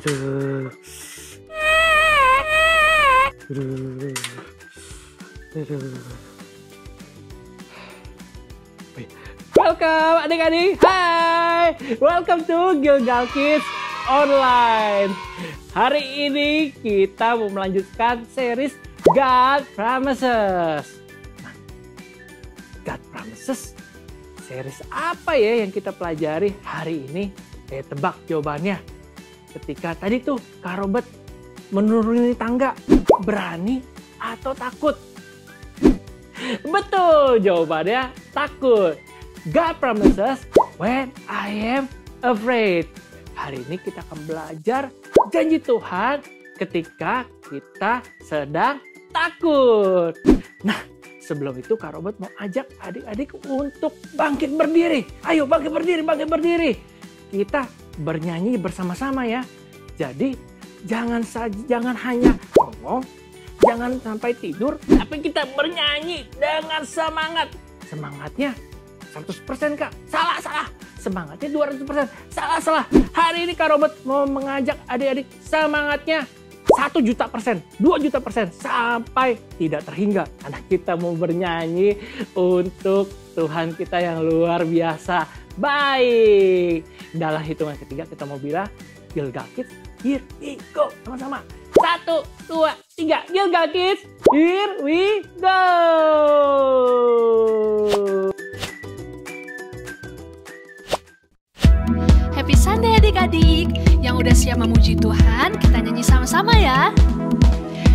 Aduh. Aduh. Aduh. Welcome adik-adik. Hai. Welcome to Gilgal Kids Online. Hari ini kita mau melanjutkan series God Promises. Nah, God Promises series apa ya yang kita pelajari hari ini? Tebak jawabannya. Ketika tadi tuh Kak Robert menuruni tangga, berani atau takut? Betul, jawabannya takut. God promises when I am afraid. Hari ini kita akan belajar janji Tuhan ketika kita sedang takut. Nah, sebelum itu Kak Robert mau ajak adik-adik untuk bangkit berdiri. Ayo bangkit berdiri, bangkit berdiri. Kita bernyanyi bersama-sama ya. Jadi jangan hanya ngomong, jangan sampai tidur, tapi kita bernyanyi dengan semangat. Semangatnya 100% Kak. Salah. Semangatnya 200%. Salah. Hari ini Kak Robert mau mengajak adik-adik semangatnya 1.000.000%, 2.000.000% sampai tidak terhingga. Karena kita mau bernyanyi untuk Tuhan kita yang luar biasa. Baik, dalam hitungan ketiga kita mau bilang Gilgal Kids, here we go. Sama-sama. 1, 2, 3. Gilgal Kids, here we go. Happy Sunday adik-adik. Yang udah siap memuji Tuhan, kita nyanyi sama-sama ya.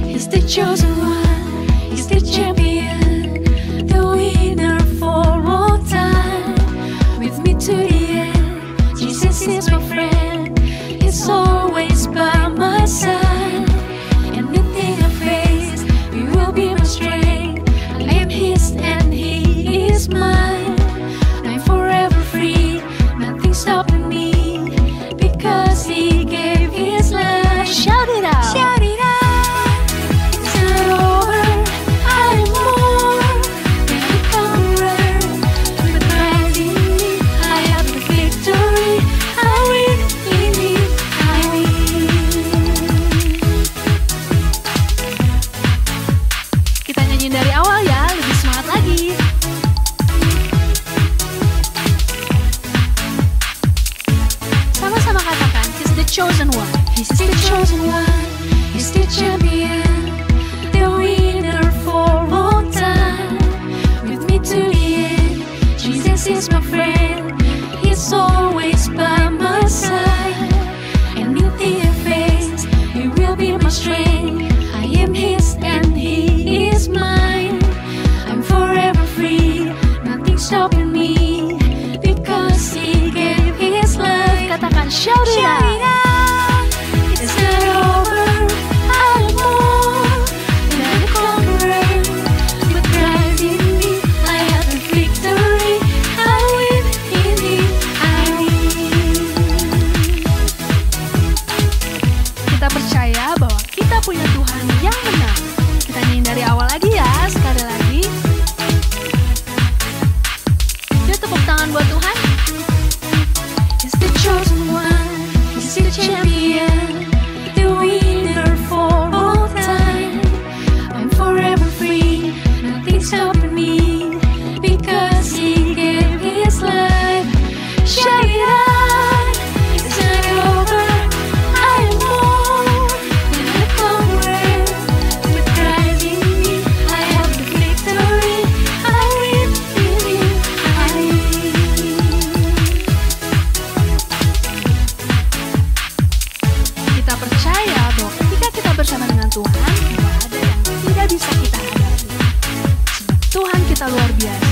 He's the chosen one, He's the champion, the winner for all time. With me to the end, Jesus is my friend, He's always by my side. Anything I face, He will be my strength. I am His and He is mine. I'm forever free, nothing stopping me, because He gave His life. Shout it out! Shout it out! It's not over, I'm more than a conqueror. But Christ in me, I have the victory. I win in Him, I win. Kita nyanyi dari awal ya, lebih semangat lagi. Sama-sama katakan, He's the chosen one. He's the chosen one. He's the champion, the winner for all time. With me to the end, Jesus is my friend. He's always by my side. Anything I face, He will be my strength. I am His and He is mine. I'm forever free, nothing stopping me, because He gave His life. Katakan, shout it out! It's not over, I'm more than a conqueror. But Christ in me, I have the victory. I win in Him, I win. Kita percaya bahwa kita punya Tuhan yang menang. Kita nyanyi dari awal lagi ya, sekali lagi. Yuk tepuk tangan buat Tuhan. He's the chosen one, He's the champion, the winner for all time. I'm forever free, nothing stopping me, because He gave His life. Shout it out! It's not over, I'm more than a conqueror. With Christ in me, I have the victory. I win in Him, I win. Kita percaya bahwa ketika kita bersama dengan Tuhan, tidak ada yang tidak bisa kita hadapi. Sebab Tuhan kita luar biasa.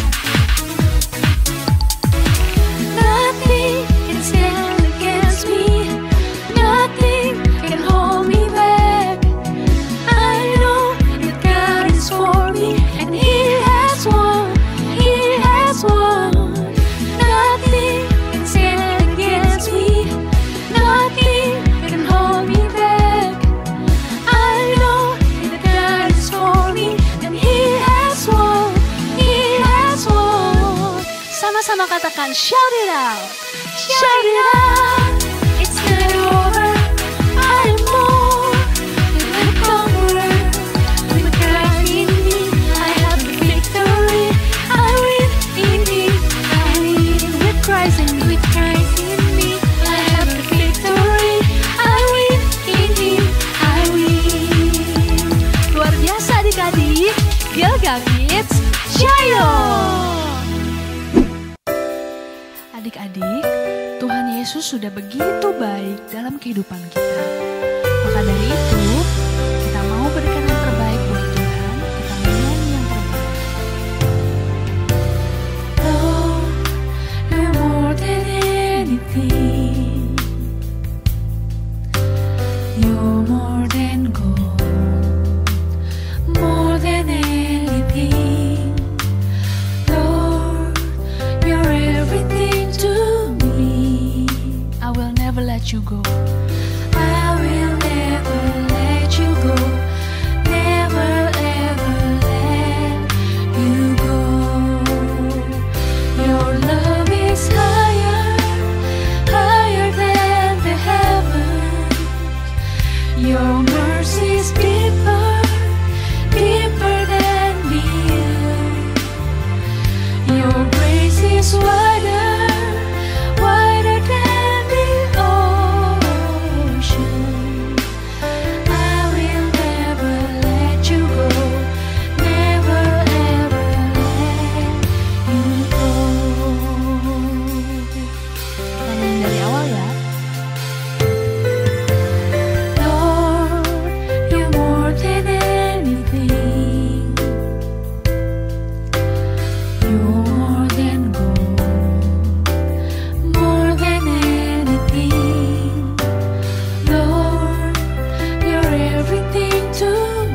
Nothing can stand against me. Nothing can hold me back. I know that God is for me, and He has won. He has won. Nothing can stand against me. Nothing can hold me back. I know that God is for me, and He has won. He has won. Sama-sama katakan, shout it out. Shout it out. It's not over. Adika Kids Shayo. Adik-adik, Tuhan Yesus sudah begitu baik dalam kehidupan kita. Maka dari itu, kita mau berikan yang terbaik buat Tuhan. Kita menyanyi yang terbaik. Lord, you're more than anything. You're more than gold, more than anything. Lord, you're everything to me. I will never let you go. I will never let you go. Never ever let you go. Your love is higher, higher than the heavens. Your mercy is deeper, deeper than the earth. Your grace is wider, wider than the ocean. I will never let you go, never ever let you go. Kita nyanyi dari awal ya. Lord, you're more than anything. You're more than gold, more than anything. Lord, you're everything to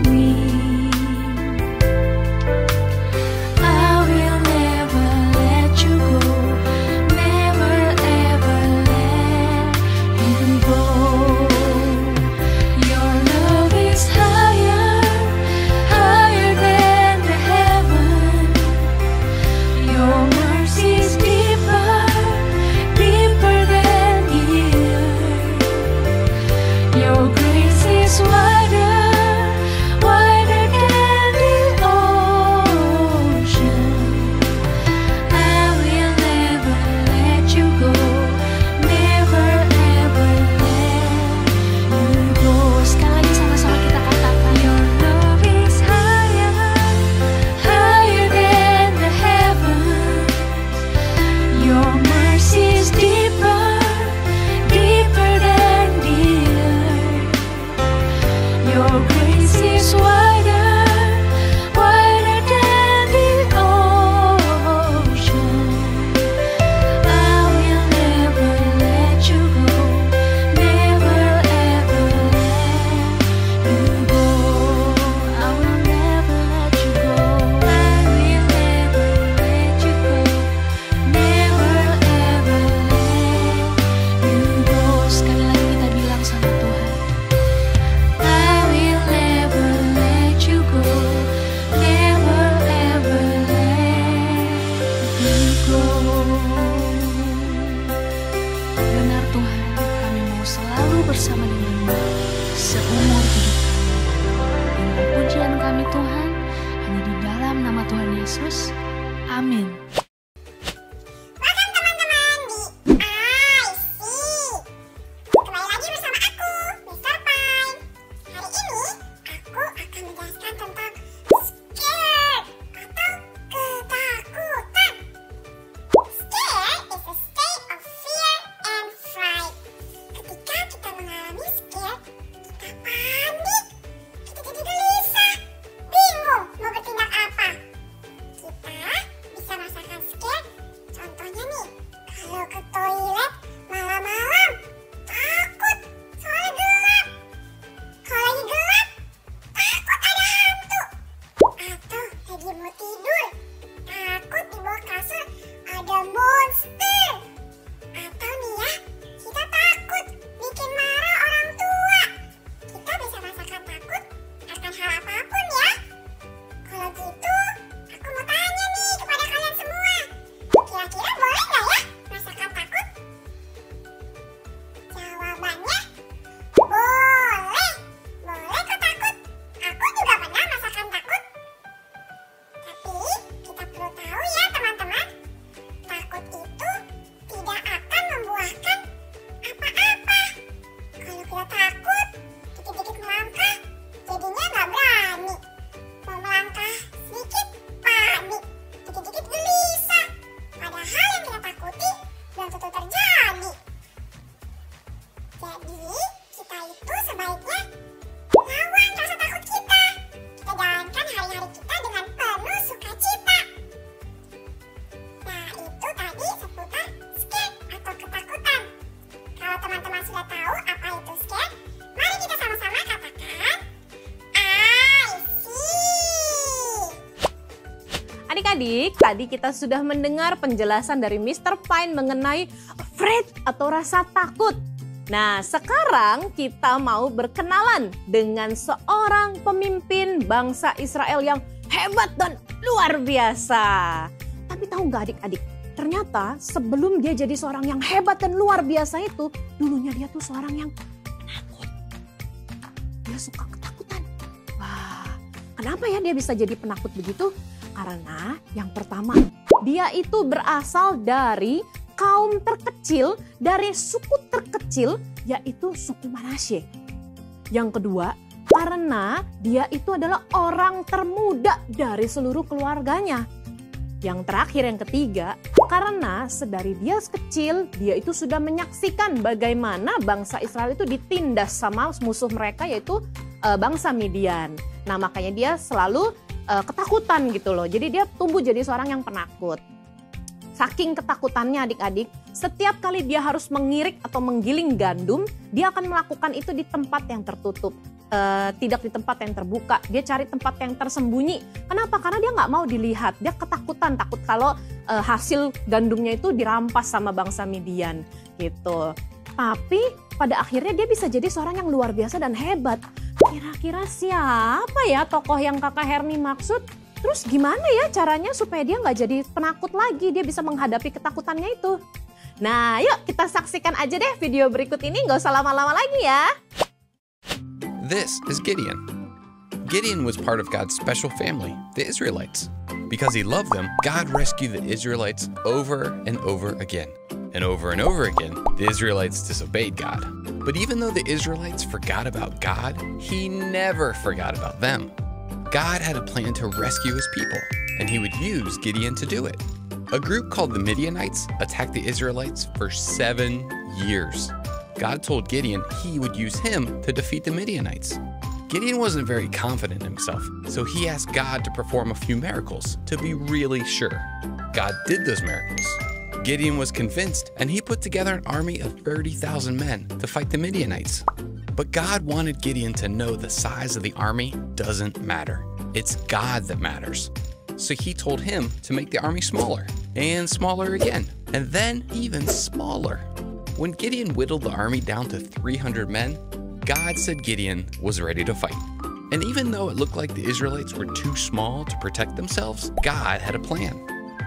me. I will never let you go, never ever let you go. Your love is higher, higher than the heavens. Your mercy is deeper, deeper than the earth. Your grace is wider, wider than the ocean. I will never let you go, never ever let you go. Sekali lagi sama-sama kita katakan, your love is higher, higher than the heavens. Your mercy is deeper, deeper than the earth. Your grace is wider, wider than the ocean. I will never let you go, never ever let you go. I will never let you go. I will never let you go, never ever let you go. Sekali lagi kita bilang sama Tuhan, I will never let you go, never ever let you go. Benar Tuhan, kami mau selalu bersama denganmu seumur hidup kami. Dengan pujian kami Tuhan, hanya di dalam nama Tuhan Yesus. Amin. Welcome teman-teman di IC. Kembali lagi bersama aku, Mr. Pine. Hari ini aku akan menjelaskan tentang scared atau ketakutan. Scared is a state of fear and fright. Ketika kita mengalami scared, kita panik, kita jadi gelisah, bingung mau bertindak apa. Kita adik-adik, tadi kita sudah mendengar penjelasan dari Mr. Pine mengenai afraid atau rasa takut. Nah, sekarang kita mau berkenalan dengan seorang pemimpin bangsa Israel yang hebat dan luar biasa. Tapi tahu nggak adik-adik, ternyata sebelum dia jadi seorang yang hebat dan luar biasa itu, dulunya dia tuh seorang yang penakut. Dia suka ketakutan. Wah, kenapa ya dia bisa jadi penakut begitu? Karena yang pertama, dia itu berasal dari kaum terkecil, dari suku terkecil, yaitu suku Manasye. Yang kedua, karena dia itu adalah orang termuda dari seluruh keluarganya. Yang terakhir, yang ketiga, karena sedari dia kecil, dia itu sudah menyaksikan bagaimana bangsa Israel itu ditindas sama musuh mereka, yaitu bangsa Midian. Nah, makanya dia selalu ketakutan gitu loh. Jadi dia tumbuh jadi seorang yang penakut. Saking ketakutannya adik-adik, setiap kali dia harus mengirik atau menggiling gandum, dia akan melakukan itu di tempat yang tertutup. Tidak di tempat yang terbuka, dia cari tempat yang tersembunyi. Kenapa? Karena dia nggak mau dilihat, dia ketakutan, takut kalau hasil gandumnya itu dirampas sama bangsa Midian gitu. Tapi pada akhirnya dia bisa jadi seorang yang luar biasa dan hebat. Kira-kira siapa ya tokoh yang Kakak Herni maksud? Terus gimana ya caranya supaya dia nggak jadi penakut lagi, dia bisa menghadapi ketakutannya itu? Nah, yuk kita saksikan aja deh video berikut ini, nggak usah lama-lama lagi ya. This is Gideon. Gideon was part of God's special family, the Israelites. Because he loved them, God rescued the Israelites over and over again. And over again, the Israelites disobeyed God. But even though the Israelites forgot about God, he never forgot about them. God had a plan to rescue his people, and he would use Gideon to do it. A group called the Midianites attacked the Israelites for 7 years. God told Gideon he would use him to defeat the Midianites. Gideon wasn't very confident in himself, so he asked God to perform a few miracles to be really sure. God did those miracles. Gideon was convinced, and he put together an army of 30,000 men to fight the Midianites. But God wanted Gideon to know the size of the army doesn't matter. It's God that matters. So he told him to make the army smaller, and smaller again, and then even smaller. When Gideon whittled the army down to 300 men, God said Gideon was ready to fight. And even though it looked like the Israelites were too small to protect themselves, God had a plan.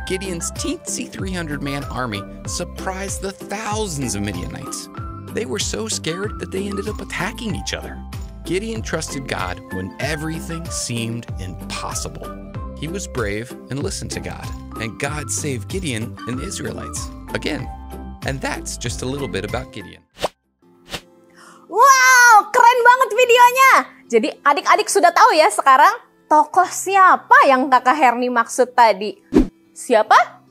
Gideon's teensy 300-man army surprised the thousands of Midianites. They were so scared that they ended up attacking each other. Gideon trusted God when everything seemed impossible. He was brave and listened to God, and God saved Gideon and the Israelites again. And that's just a little bit about Gideon. Wow, keren banget videonya. Jadi adik-adik sudah tahu ya sekarang tokoh siapa yang Kakak Herni maksud tadi? Siapa?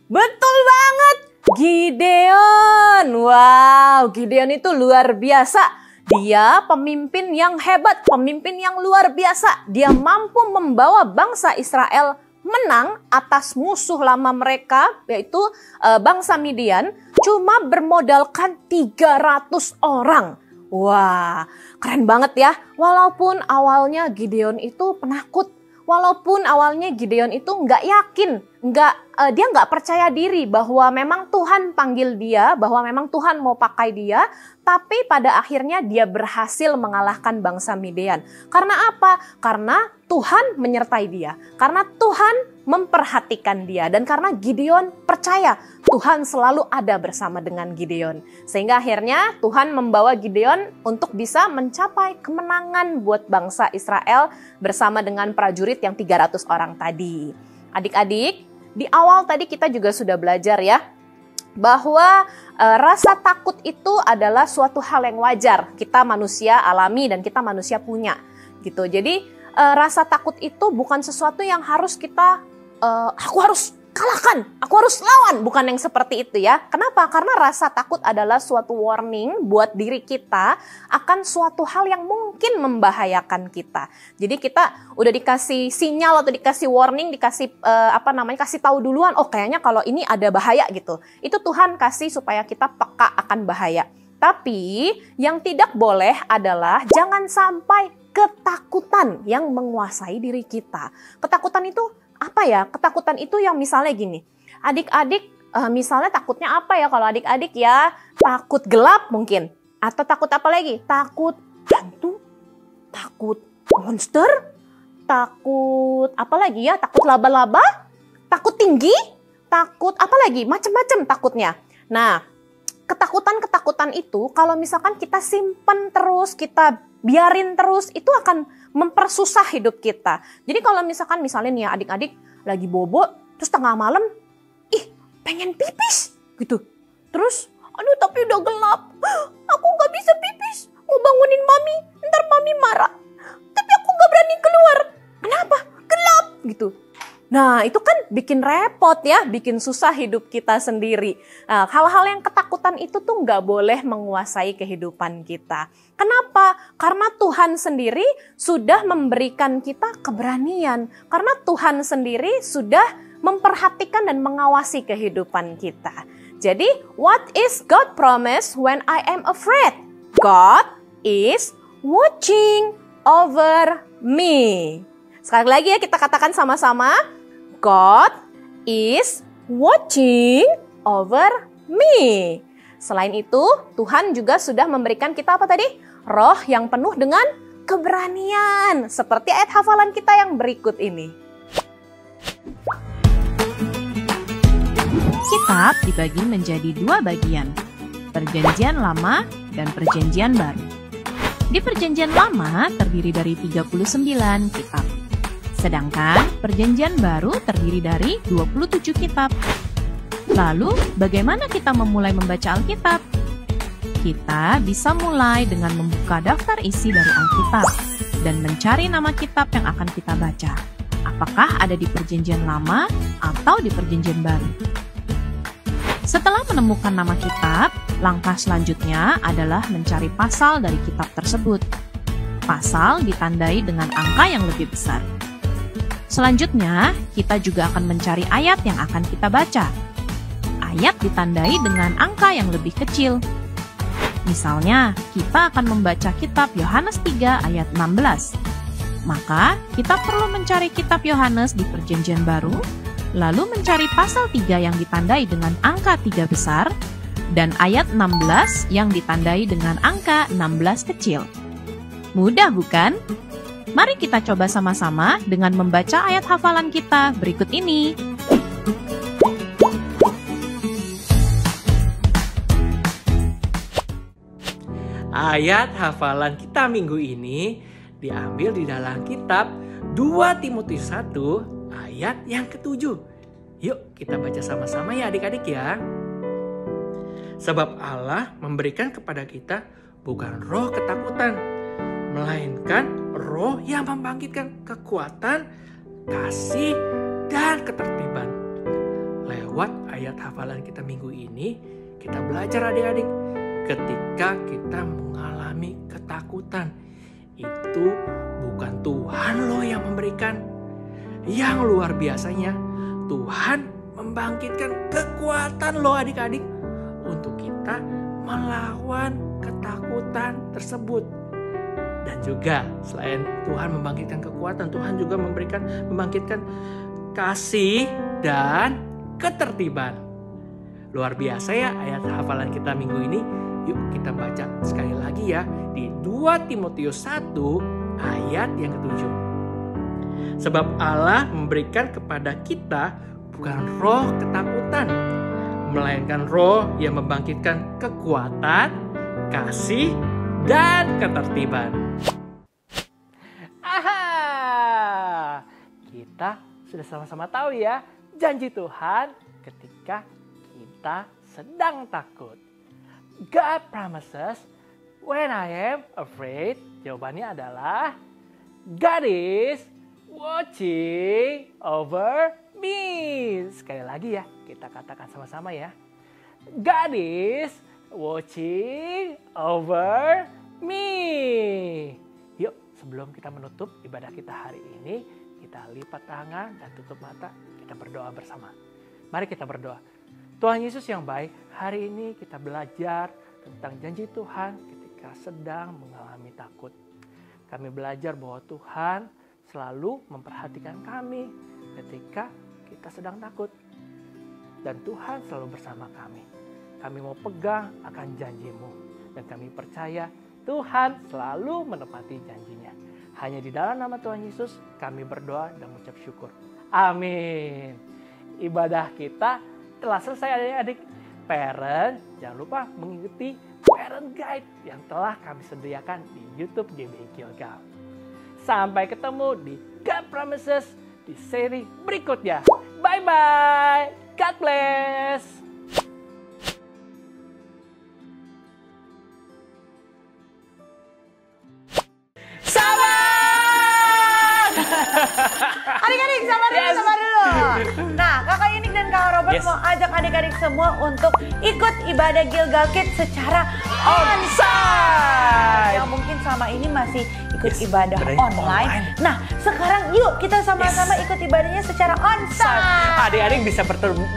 Betul banget, Gideon. Wow, Gideon itu luar biasa. Dia pemimpin yang hebat, pemimpin yang luar biasa. Dia mampu membawa bangsa Israel menang atas musuh lama mereka, yaitu bangsa Midian, cuma bermodalkan 300 orang. Wah, keren banget ya. Walaupun awalnya Gideon itu penakut, walaupun awalnya Gideon itu nggak yakin, dia nggak percaya diri bahwa memang Tuhan panggil dia, bahwa memang Tuhan mau pakai dia, tapi pada akhirnya dia berhasil mengalahkan bangsa Midian. Karena apa? Karena Tuhan menyertai dia, karena Tuhan memperhatikan dia, dan karena Gideon percaya Tuhan selalu ada bersama dengan Gideon. Sehingga akhirnya Tuhan membawa Gideon untuk bisa mencapai kemenangan buat bangsa Israel bersama dengan prajurit yang 300 orang tadi. Adik-adik, di awal tadi kita juga sudah belajar ya, bahwa rasa takut itu adalah suatu hal yang wajar. Kita manusia alami dan kita manusia punya gitu. Jadi rasa takut itu bukan sesuatu yang harus kita aku harus kalahkan, aku harus lawan, bukan yang seperti itu ya. Kenapa? Karena rasa takut adalah suatu warning buat diri kita akan suatu hal yang mungkin membahayakan kita. Jadi kita udah dikasih sinyal atau dikasih warning, dikasih kasih tahu duluan, oh kayaknya kalau ini ada bahaya gitu. Itu Tuhan kasih supaya kita peka akan bahaya. Tapi yang tidak boleh adalah jangan sampai ketakutan yang menguasai diri kita. Ketakutan itu apa ya, ketakutan itu yang misalnya gini. Adik-adik misalnya takutnya apa ya kalau adik-adik ya? Takut gelap mungkin. Atau takut apa lagi? Takut hantu, takut monster, takut apa lagi ya? Takut laba-laba, takut tinggi, takut apa lagi? Macam-macam takutnya. Nah, ketakutan-ketakutan itu kalau misalkan kita simpen terus, kita biarin terus, itu akan mempersusah hidup kita. Jadi kalau misalnya nih ya adik-adik lagi bobo, terus tengah malam, pengen pipis gitu. Terus, aduh tapi udah gelap, aku gak bisa pipis, mau bangunin mami, ntar mami marah. Tapi aku gak berani keluar, kenapa? Gelap gitu. Nah itu kan bikin repot ya, bikin susah hidup kita sendiri. Nah, hal-hal yang ketakutan itu tuh gak boleh menguasai kehidupan kita. Kenapa? Karena Tuhan sendiri sudah memberikan kita keberanian. Karena Tuhan sendiri sudah memperhatikan dan mengawasi kehidupan kita. Jadi, what is God promise when I am afraid? God is watching over me. Sekali lagi ya kita katakan sama-sama. God is watching over me. Selain itu, Tuhan juga sudah memberikan kita apa tadi? Roh yang penuh dengan keberanian. Seperti ayat hafalan kita yang berikut ini. Kitab dibagi menjadi 2 bagian, Perjanjian Lama dan Perjanjian Baru. Di Perjanjian Lama terdiri dari 39 kitab, sedangkan Perjanjian Baru terdiri dari 27 kitab. Lalu, bagaimana kita memulai membaca Alkitab? Kita bisa mulai dengan membuka daftar isi dari Alkitab dan mencari nama kitab yang akan kita baca. Apakah ada di Perjanjian Lama atau di Perjanjian Baru? Setelah menemukan nama kitab, langkah selanjutnya adalah mencari pasal dari kitab tersebut. Pasal ditandai dengan angka yang lebih besar. Selanjutnya, kita juga akan mencari ayat yang akan kita baca. Ayat ditandai dengan angka yang lebih kecil. Misalnya, kita akan membaca kitab Yohanes 3 ayat 16. Maka, kita perlu mencari kitab Yohanes di Perjanjian Baru, lalu mencari pasal 3 yang ditandai dengan angka 3 besar, dan ayat 16 yang ditandai dengan angka 16 kecil. Mudah bukan? Mari kita coba sama-sama dengan membaca ayat hafalan kita berikut ini. Ayat hafalan kita minggu ini diambil di dalam kitab 2 Timotius 1 ayat yang ke-7. Yuk kita baca sama-sama ya adik-adik ya. Sebab Allah memberikan kepada kita bukan roh ketakutan, melainkan roh yang membangkitkan kekuatan, kasih, dan ketertiban. Lewat ayat hafalan kita minggu ini, kita belajar adik-adik, ketika kita mengalami ketakutan, itu bukan Tuhan loh yang memberikan. Yang luar biasanya, Tuhan membangkitkan kekuatan loh adik-adik untuk kita melawan ketakutan tersebut. Dan juga selain Tuhan membangkitkan kekuatan, Tuhan juga membangkitkan kasih dan ketertiban. Luar biasa ya ayat hafalan kita minggu ini. Yuk kita baca sekali lagi ya di 2 Timotius 1 ayat yang ke-7. Sebab Allah memberikan kepada kita bukan roh ketakutan, melainkan roh yang membangkitkan kekuatan, kasih, dan ketertiban. Aha! Kita sudah sama-sama tahu ya janji Tuhan ketika kita sedang takut. God promises when I am afraid. Jawabannya adalah God is watching over me. Sekali lagi ya, kita katakan sama-sama ya. God is watching over me. Yuk, sebelum kita menutup ibadah kita hari ini, kita lipat tangan dan tutup mata, kita berdoa bersama. Mari kita berdoa. Tuhan Yesus yang baik, hari ini kita belajar tentang janji Tuhan ketika sedang mengalami takut. Kami belajar bahwa Tuhan selalu memperhatikan kami ketika kita sedang takut. Dan Tuhan selalu bersama kami. Kami mau pegang akan janji-Mu. Dan kami percaya Tuhan selalu menepati janjinya. Hanya di dalam nama Tuhan Yesus kami berdoa dan mengucap syukur. Amin. Ibadah kita telah selesai adik-adik. Parent, jangan lupa mengikuti Parent Guide yang telah kami sediakan di YouTube GBI Gilgal. Sampai ketemu di God Promises di seri berikutnya. Bye-bye. God bless. Adik-adik, sabar dulu. Nah, Kakak Yunik dan Kak Robert mau ajak adik-adik semua untuk ikut ibadah Gilgal Kids secara onsite. Yang mungkin sama ini masih ikut ibadah online. Nah, sekarang yuk kita sama-sama ikut ibadahnya secara onsite. Adik-adik bisa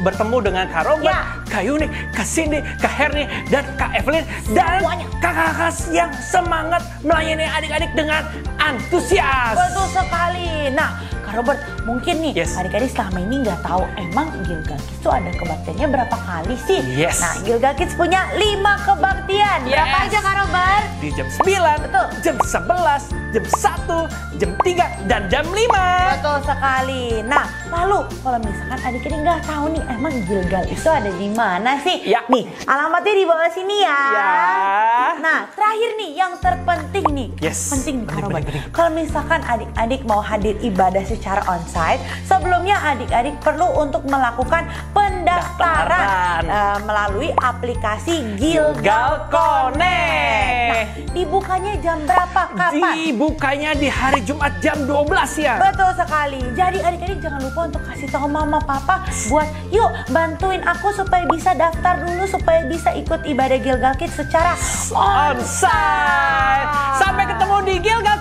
bertemu dengan Kak Robert, Kak Yunik, Kak Cindy, Kak Herni, dan Kak Evelyn. Dan kakak-kakak yang semangat melayani adik-adik dengan antusias. Betul sekali. Nah, Kak Robert, mungkin nih adik-adik selama ini nggak tahu emang Gilgal Kids itu ada kebaktiannya berapa kali sih? Nah, Gilgal Kids punya 5 kebaktian. Berapa aja Kak Robert? Di jam 9, jam 11, jam 1, jam 3, dan jam 5. Betul sekali. Nah, lalu kalau misalkan adik-adik nggak tahu nih emang Gilgal itu ada di mana sih? Nih, alamatnya di bawah sini ya. Nah, terakhir nih yang terpenting nih. Penting nih Kak Robert. Kalau misalkan adik-adik mau hadir ibadah secara onsite, sebelumnya adik-adik perlu untuk melakukan pendaftaran melalui aplikasi Gilgal Connect. Nah, dibukanya jam berapa? Kapan? Dibukanya di hari Jumat jam 12 ya. Betul sekali. Jadi adik-adik jangan lupa untuk kasih tahu mama papa buat yuk bantuin aku supaya bisa daftar dulu supaya bisa ikut ibadah Gilgal Kids secara onsite. Sampai ketemu di Gilgal